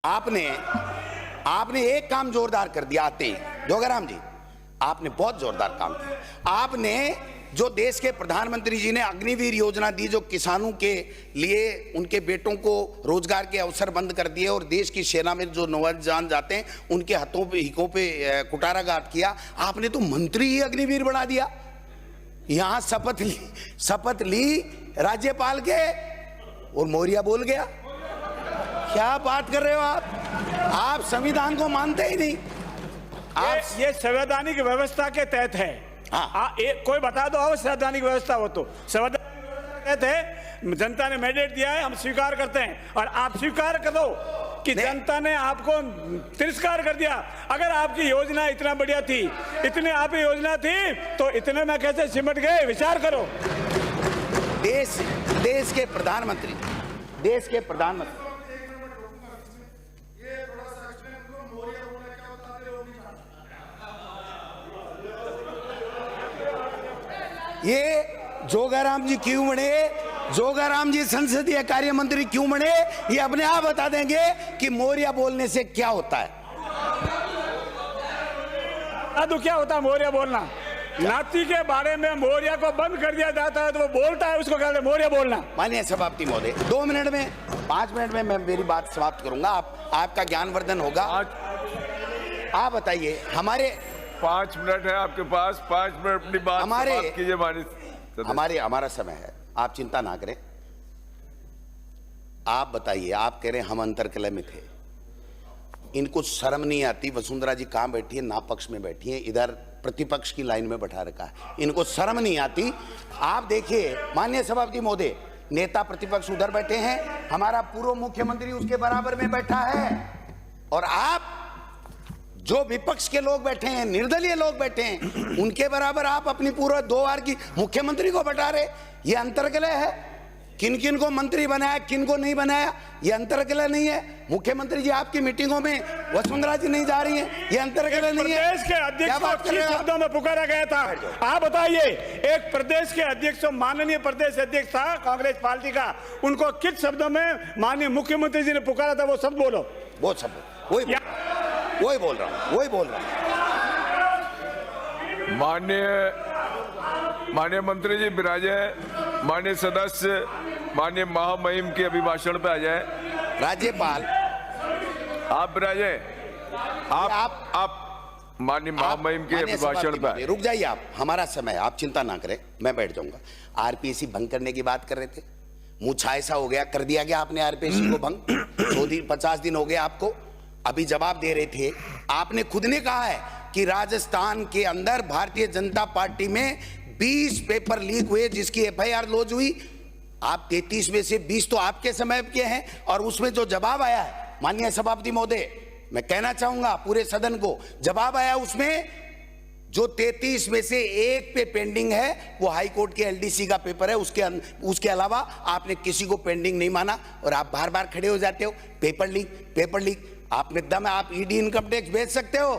आपने एक काम जोरदार कर दिया आते ही, जोगाराम जी, आपने बहुत जोरदार काम किया। आपने जो देश के प्रधानमंत्री जी ने अग्निवीर योजना दी, जो किसानों के लिए उनके बेटों को रोजगार के अवसर बंद कर दिए और देश की सेना में जो नौजवान जाते हैं उनके हाथों पे हिकों पे कुटाराघात किया। आपने तो मंत्री ही अग्निवीर बना दिया। यहां शपथ ली राज्यपाल के और मौर्य बोल गया। क्या बात कर रहे हो आप संविधान को मानते ही नहीं। ये संवैधानिक व्यवस्था के तहत है। हाँ, कोई बता दो संवैधानिक व्यवस्था हो तो। संवैधानिक व्यवस्था के तहत है, जनता ने मैंडेट दिया है, हम स्वीकार करते हैं। और आप स्वीकार कर दो कि जनता ने आपको तिरस्कार कर दिया। अगर आपकी योजना इतना बढ़िया थी, इतने आप योजना थी, तो इतने में कैसे सिमट गए, विचार करो। देश के प्रधानमंत्री ये जोगाराम जी क्यों बने, जोगाराम जी संसदीय कार्य मंत्री क्यों बने, ये अपने आप बता देंगे कि मौर्य बोलने से क्या होता है। तो क्या होता है मौर्य बोलना? नाती के बारे में मौर्य को बंद कर दिया जाता है तो वो बोलता है, उसको कहते हैं मौर्य बोलना। माननीय सभापति महोदय, 2 मिनट में 5 मिनट में मैं मेरी बात समाप्त करूंगा। आपका ज्ञानवर्धन होगा। आप बताइए, हमारे 5 मिनट है आपके पास, 5 मिनट अपनी बात समाप्त कीजिए। हमारा समय है, आप चिंता ना करें। आप बताइए, आप कह रहे हैं हम अंतरकलह में थे, इनको शर्म नहीं आती? वसुंधरा जी कहां बैठी है? ना पक्ष में बैठी है, इधर प्रतिपक्ष की लाइन में बैठा रखा है, इनको शर्म नहीं आती? आप देखिए माननीय सभापति महोदय, नेता प्रतिपक्ष उधर बैठे हैं, हमारा पूर्व मुख्यमंत्री उसके बराबर में बैठा है, और आप जो विपक्ष के लोग बैठे हैं, निर्दलीय लोग बैठे हैं, उनके बराबर आप अपनी पूरा 2 बार की मुख्यमंत्री को बैठा रहे। ये अंतरकलह है। किन किन को मंत्री बनाया, किन को नहीं बनाया, ये अंतरकलह नहीं है। मुख्यमंत्री जी आपकी मीटिंगों में वसुंधरा जी नहीं जा रही हैं, ये अंतरकलह नहीं है। प्रदेश के अध्यक्ष को किस शब्दों में पुकारा गया था, आप बताइए। एक प्रदेश के अध्यक्ष, माननीय प्रदेश अध्यक्ष था कांग्रेस पार्टी का, उनको किस शब्दों में माननीय मुख्यमंत्री जी ने पुकारा था, वो शब्द बोलो। वो शब्द वही बोल रहा हूँ। माननीय मंत्री जी विराजे, माननीय सदस्य माननीय महामहिम के अभिभाषण पे आ जाए। राज्यपाल आप विराजे, आप माननीय महामहिम के अभिभाषण पे रुक जाइए। आप, हमारा समय, आप चिंता ना करें, मैं बैठ जाऊंगा। आरपीएससी भंग करने की बात कर रहे थे, मुझे ऐसा हो गया, कर दिया गया आपने आरपीएससी को भंग। 50 दिन हो गए आपको। अभी जवाब दे रहे थे, आपने खुद ने कहा है कि राजस्थान के अंदर भारतीय जनता पार्टी में 20 पेपर लीक हुए जिसकी एफआईआर लॉन्च हुई। आप 33 में से 20 तो आपके समय के हैं, और उसमें जो जवाब आया है माननीय सभापति महोदय, मैं कहना चाहूंगा पूरे सदन को, जवाब आया उसमें जो 33 में से 1 पे पेंडिंग है वो हाई कोर्ट के एलडीसी का पेपर है। उसके अलावा आपने किसी को पेंडिंग नहीं माना, और आप बार बार खड़े हो जाते हो, पेपर लीक। आप में दम है, आप ईडी इनकम टैक्स भेज सकते हो,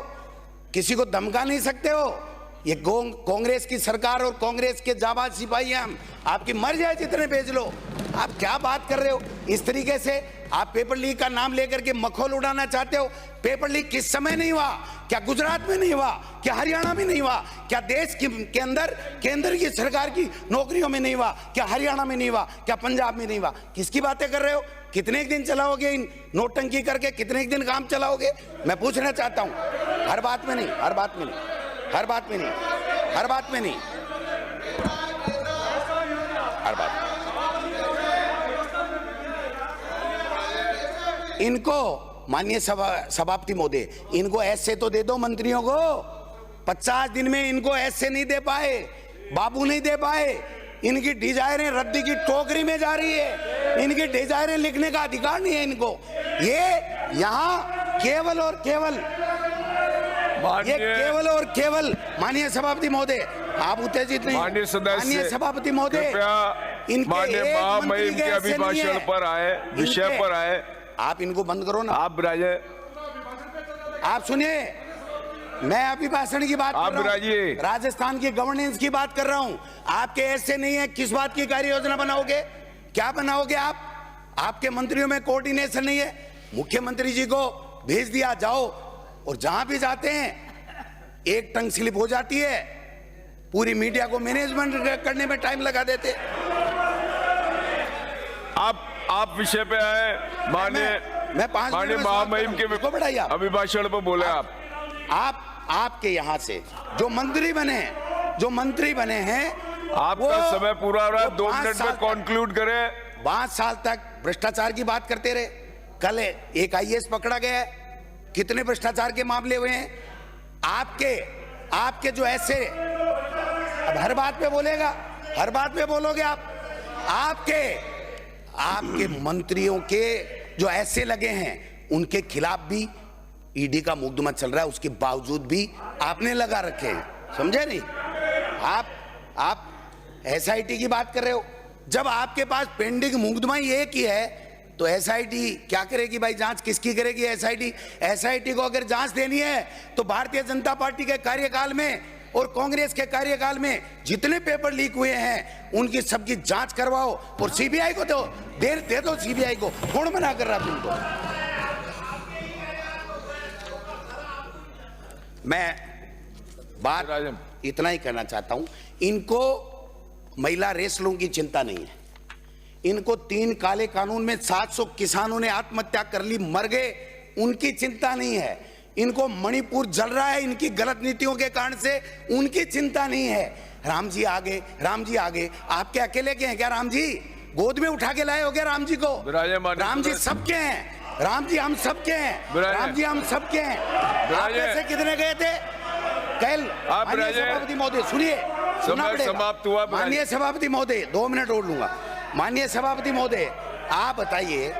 किसी को धमका नहीं सकते हो। ये कांग्रेस की सरकार और कांग्रेस के जाबाज सिपाही हैं हम, आपकी मर्जी है जितने भेज लो। आप क्या बात कर रहे हो इस तरीके से? आप पेपर लीक का नाम लेकर के मखौल उड़ाना चाहते हो। पेपर लीक किस समय नहीं हुआ? क्या गुजरात में नहीं हुआ? क्या हरियाणा में नहीं हुआ? क्या देश के अंदर केंद्र की सरकार की नौकरियों में नहीं हुआ? क्या हरियाणा में नहीं हुआ? क्या पंजाब में नहीं हुआ? किसकी बातें कर रहे हो? कितने दिन चलाओगे इन नोटंकी करके? कितने दिन काम चलाओगे? मैं पूछना चाहता हूं। हर बात में नहीं। इनको माननीय सभापति महोदय, इनको ऐसे तो दे दो मंत्रियों को। 50 दिन में इनको ऐसे नहीं दे पाए, बाबू नहीं दे पाए। इनकी डिजायरें रद्दी की टोकरी में जा रही है, इनकी डिजायरें लिखने का अधिकार नहीं है इनको। ये यहाँ केवल और केवल माननीय सभापति महोदय, आप उत्तेजित नहीं। माननीय सभापति महोदय, माननीय महामहिम के अभिभाषण पर आए, विषय पर आए, आप इनको बंद करो ना। आप विराजे, आप सुनिए, मैं अभिभाषण की बात कर रहा हूं, राजस्थान की गवर्नेंस की बात कर रहा हूं। आपके ऐसे नहीं है। किस बात की कार्य योजना बनाओगे? क्या बनाओगे आप? आपके मंत्रियों में कोऑर्डिनेशन नहीं है। मुख्यमंत्री जी को भेज दिया, जाओ, और जहां भी जाते हैं एक टंग स्लिप हो जाती है, पूरी मीडिया को मैनेजमेंट करने में टाइम लगा देते। आप विषय पे आए। मैं 5 माननीय महामहिम के बढ़ाइए अभिभाषण पर बोले आपके यहाँ से जो मंत्री बने हैं आपका समय पूरा हो रहा है, 2 मिनट में कॉन्क्लूड करें। 5 साल तक भ्रष्टाचार की बात करते रहे। कल एक IAS पकड़ा गया है, कितने भ्रष्टाचार के मामले हुए हैं आपके जो ऐसे, अब हर बात पे बोलेगा, हर बात पे बोलोगे आप। आपके मंत्रियों के जो ऐसे लगे हैं उनके खिलाफ भी ईडी का मुकदमा चल रहा है, उसके बावजूद भी आपने लगा रखे हैं, समझे नहीं? आप SIT की बात कर रहे हो, जब आपके पास पेंडिंग मुकदमा ही एक ही है तो SIT क्या करेगी भाई? जांच किसकी करेगी? SIT को अगर जांच देनी है तो भारतीय जनता पार्टी के कार्यकाल में और कांग्रेस के कार्यकाल में जितने पेपर लीक हुए हैं उनकी सबकी जांच करवाओ और CBI को दो, दे दो CBI को। कौन मना कर रहा तुमको? मैं बात इतना ही करना चाहता हूं, इनको महिला रेसलों की चिंता नहीं है, इनको 3 काले कानून में 700 किसानों ने आत्महत्या कर ली, मर गए, उनकी चिंता नहीं है। इनको मणिपुर जल रहा है इनकी गलत नीतियों के कारण से, उनकी चिंता नहीं है। राम जी आगे, आपके अकेले के हैं क्या? राम जी गोद में उठा के लाए हो क्या राम जी को? राम जी सबके हैं, राम जी हम सबके हैं, राम जी हम सबके हैं। आप में से कितने गए थे कल? माननीय सभापति महोदय सुनिए, समाप्त हुआ। माननीय सभापति महोदय 2 मिनट और लूंगा। माननीय सभापति महोदय आप बताइए,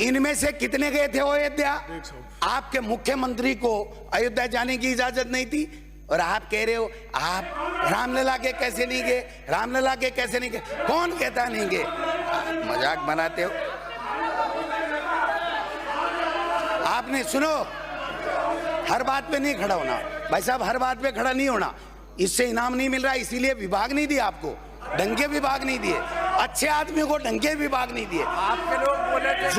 इनमें से कितने गए थे अयोध्या? आपके मुख्यमंत्री को अयोध्या जाने की इजाजत नहीं थी और आप कह रहे हो आप रामलला के कैसे नहीं गए, रामलला के कैसे नहीं गए? कौन कहता नहीं गए? मजाक बनाते हो आपने। सुनो, हर बात पे नहीं खड़ा होना भाई साहब, हर बात पे खड़ा नहीं होना, इससे इनाम नहीं मिल रहा, इसीलिए विभाग नहीं दिया आपको, डंगे विभाग नहीं दिए, अच्छे आदमी को डंगे विभाग नहीं दिए। आपके लोग बोले थे,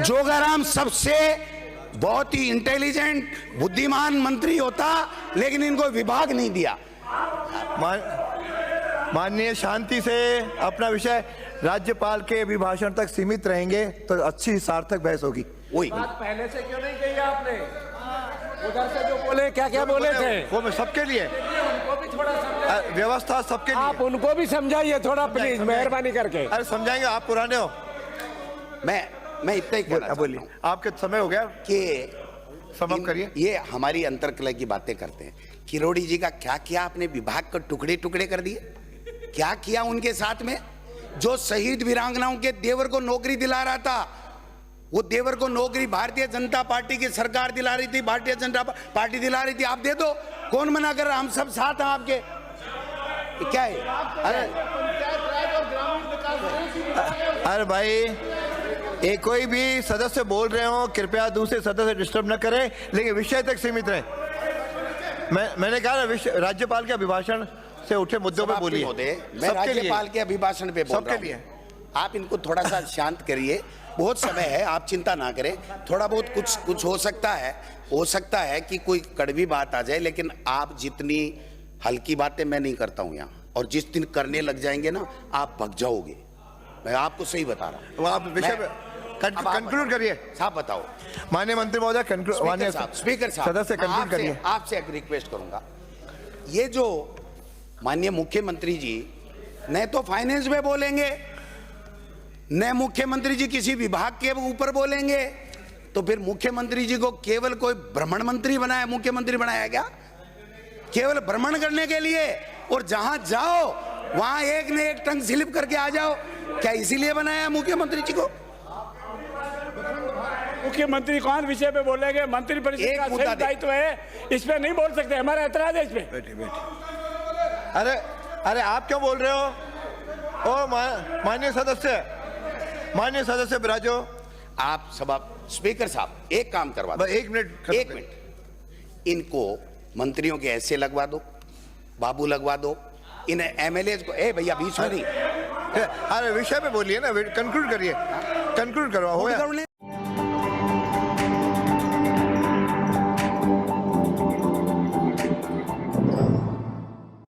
जोगाराम सबसे बहुत ही इंटेलिजेंट बुद्धिमान मंत्री होता, लेकिन इनको विभाग नहीं दिया। माननीय शांति से अपना विषय राज्यपाल के अभिभाषण तक सीमित रहेंगे तो अच्छी सार्थक बहस होगी। वही पहले से क्यों नहीं कही आपने? उधर से जो बोले क्या बोले थे वो मैं सबके लिए, उनको भी थोड़ा समझाइए, व्यवस्था सबके लिए, आप उनको भी समझाइए थोड़ा प्लीज, मेहरबानी करके। अरे समझाएंगे, आप पुराने हो। मैं इतना ही कहना बोलिए, आपके समय हो गया कि समाप्त करिए। ये हमारी अंतर्कलह की बातें करते हैं। किरोड़ी जी का क्या किया आपने? विभाग को टुकड़े टुकड़े कर दिए। क्या किया उनके साथ में? जो शहीद वीरांगनाओं के देवर को नौकरी दिला रहा था, वो देवर को नौकरी भारतीय जनता पार्टी की सरकार दिला रही थी, भारतीय जनता पार्टी दिला रही थी, आप दे दो, कौन मना कर रहा? हम सब साथ हैं आपके। क्या है? अरे भाई, एक कोई भी सदस्य बोल रहे हो कृपया दूसरे सदस्य डिस्टर्ब न करें, लेकिन विषय तक सीमित रहे। मैंने कहा ना, राज्यपाल के अभिभाषण से उठे मुद्दों पे बोलिए। मैं राज्यपाल के अभिभाषण पे बोल रहा हूं, आप इनको थोड़ा सा शांत करिए, बहुत समय है, आप चिंता ना करें। थोड़ा बहुत कुछ हो सकता है कि कोई कड़वी बात आ जाए, लेकिन आप जितनी हल्की बातें मैं नहीं करता हूं यहाँ, और जिस दिन करने लग जाएंगे ना आप भग जाओगे, मैं आपको सही बता रहा हूँ। तो आप विषय कंक्लूड करिए। साहब बताओ। माननीय मंत्री महोदय कंक्लूड। स्पीकर साहब सदस्य कंक्लूड करिए। आपसे एक रिक्वेस्ट करूंगा, ये जो माननीय मुख्यमंत्री जी न तो फाइनेंस में बोलेंगे, न मुख्यमंत्री जी किसी विभाग के ऊपर बोलेंगे, तो फिर मुख्यमंत्री जी को केवल कोई भ्रमण मंत्री बनाया, मुख्यमंत्री बनाया क्या? केवल भ्रमण करने के लिए, और जहां जाओ वहां एक न एक टंग स्लिप करके आ जाओ, क्या इसीलिए बनाया मुख्यमंत्री जी को? मुख्यमंत्री कौन विषय पे बोलेंगे? मंत्री परिषद का सही दायित्व है, इस पे नहीं बोल सकते, हमारा ऐतराज है इस पे। बैठिए। अरे आप क्यों बोल रहे हो? ओ माननीय सदस्य बिराजो। आप सभा स्पीकर साहब एक काम करवा दो, एक मिनट, इनको मंत्रियों के ऐसे लगवा दो, बाबू लगवा दो, इन MLAs को, ए भैया बीच में नहीं, अरे विषय पे बोलिए ना, कंक्लूड करिए, कंक्लूड करो हो Conclude या करो नहीं।